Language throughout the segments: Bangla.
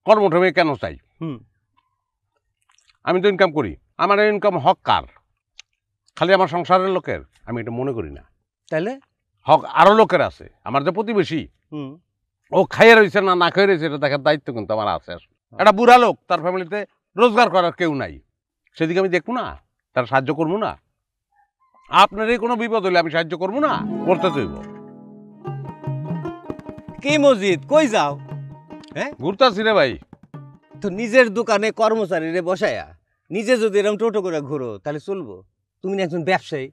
কর্মঠ মেয়ে কেন চাই? আমি তো ইনকাম করি, আমার ইনকাম হক কার? খালি আমার সংসারের লোকের? আমি এটা মনে করি না। তাহলে হক আরো লোকের আছে, আমার যে প্রতিবেশী ও খাইয়ে রয়েছে না না খেয়ে রয়েছে এটা দেখার দায়িত্ব কিন্তু আমার আছে। একটা বুড়া লোক, তার ফ্যামিলিতে রোজগার করার কেউ নাই, সেদিকে আমি দেখবো না? তার সাহায্য করবো না? আপনার এই কোনো বিপদ হলে আমি সাহায্য করবো না? করতে দেব। কি মসজিদ কই যাও? ঘুরতাছি রে ভাই। তো নিজের দোকানে কর্মচারী রে বসায়া নিজে যদি এরকম টোটো করে ঘুরো তাহলে চলবো? তুমি না একজন ব্যবসায়ী।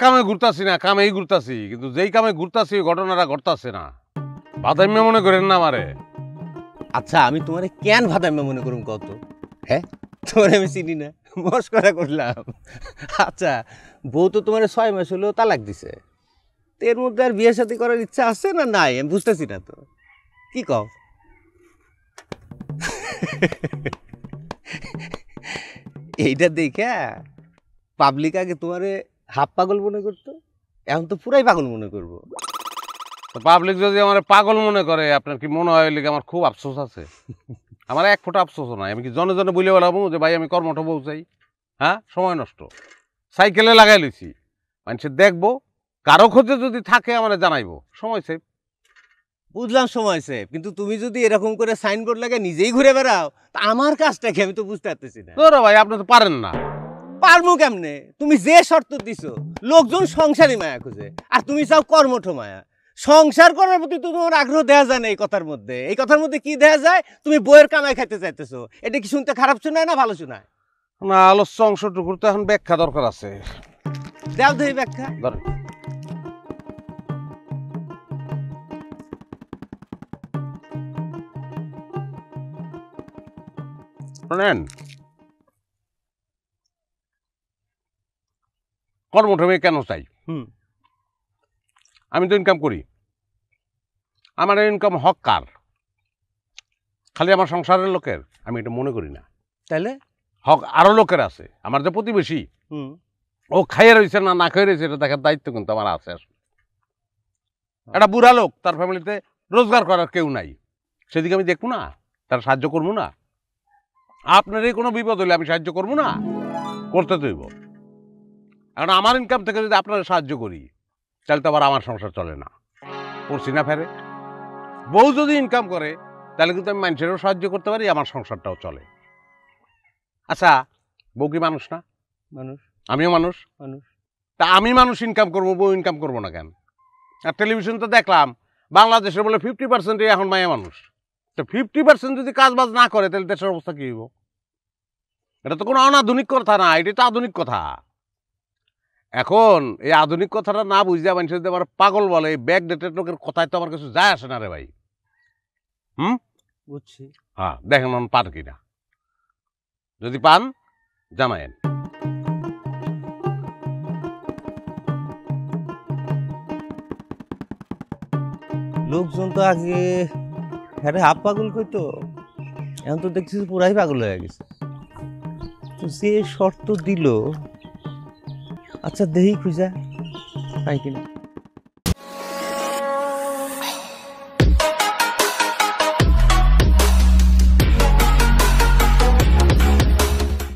কামে ঘুরতাছি না, কামেই ঘুরতাছি, কিন্তু যেই কামে ঘুরতাছি ঘটনাটা ঘটতাছে না। বাদাম্য মনে করেন না আমারে। আচ্ছা আমি তোমারে কেন ভাদাম্য মনে করুম কত? তোমার আমি চিনি না, মস্করা করলাম। আচ্ছা বউ তো তোমার 6 মাস হলো তালাক দিছে, এর মধ্যে আর বিয়ে শাদী করার ইচ্ছা আছে না নাই আমি বুঝতেছি না তো, কি কও? এইটা দেখা পাবলিক আগে তোমারে হাফ পাগল মনে করতো, এখন তো পুরাই পাগল মনে করবো। পাবলিক যদি আমার পাগল মনে করে, আপনার কি মনে হয় লিখে আমার খুব আফসোস আছে? আমার এক ফোঁটা আফসোস নাই। আমি কি জনে জনে বলে বেড়াবো যে ভাই আমি কর্মঠ বউ চাই? সময় নষ্ট। সাইকেলে লাগাই লইছি, মানুষের দেখবো, কারো খোঁজে যদি থাকে আমার জানাইবো, সময় সেভ। বুঝলাম সময় সেভ, কিন্তু তুমি যদি এরকম করে সাইনবোর্ড লাগে নিজেই ঘুরে বেড়াও তা আমার কাজটা কি আমি তো বুঝতে পারতেছি না। তোরা ভাই আপনি তো পারেন না। পারবো কেমনে? তুমি যে শর্ত দিছো, লোকজন সংসারী মায়া খুঁজে, আর তুমি চাও কর্মঠ মায়া। সংসার করার প্রতি তো তোমার আগ্রহ দেয়া যায় না। এই কথার মধ্যে কি দেয়া যায়? তুমি বইয়ের কামাই খাইতে চাইতেছো। এটা কি শুনতে খারাপ শোনায় না ভালো শোনায়? না, আলোচ্য অংশটুকুর তো এখন ব্যাখ্যা দরকার আছে। দেও দেই ব্যাখ্যা। ধরেন, শোনেন, কর্মঠ মেয়ে কেন চাই? আমি তো ইনকাম করি, আমার ইনকাম হক কার? খালি আমার সংসারের লোকের? আমি এটা মনে করি না। তাহলে হক আরো লোকের আছে, আমার যে প্রতিবেশী ও খাইয়ে রয়েছে না না খেয়ে রয়েছে এটা দেখার দায়িত্ব কিন্তু আমার আছে। একটা বুড়া লোক, তার ফ্যামিলিতে রোজগার করার কেউ নাই, সেদিকে আমি দেখবো না? তার সাহায্য করবো না? আপনার এই কোনো বিপদ হলে আমি সাহায্য করবো না? করতে দেব। কারণ আমার ইনকাম থেকে যদি আপনারা সাহায্য করি তাহলে তো আবার আমার সংসার চলে না, করছি না ফেরে। বউ যদি ইনকাম করে তাহলে কিন্তু আমি মানুষেরও সাহায্য করতে পারি, আমার সংসারটাও চলে। আচ্ছা, বউ কি মানুষ না? মানুষ। আমিও মানুষ। তা আমি মানুষ ইনকাম করবো, বউ ইনকাম করবো না কেন? আর টেলিভিশন তো দেখলাম বাংলাদেশের বলে 50% এখন মায়া মানুষ। তো 50% যদি কাজ বাজ না করে তাহলে দেশের অবস্থা কি হইব? এটা তো কোনো অনাধুনিক কথা না, এটা তো আধুনিক কথা। এখন এই আধুনিক কথাটা না বুঝতে মানুষ যদি আমার পাগল বলে, ব্যাক ডেটেড লোকের কথায় তো আমার কিছু যায় আসে না রে ভাই। বুঝছি। দেখেন পান কিনা, যদি পান জানায়েন। লোকজন তো আগে হাফ পাগল কইতো, এখন তো দেখছি পুরাই পাগল হয়ে গেছে। তো যে শর্ত দিল, আচ্ছা দেহি খুঁজা পাই কিনা।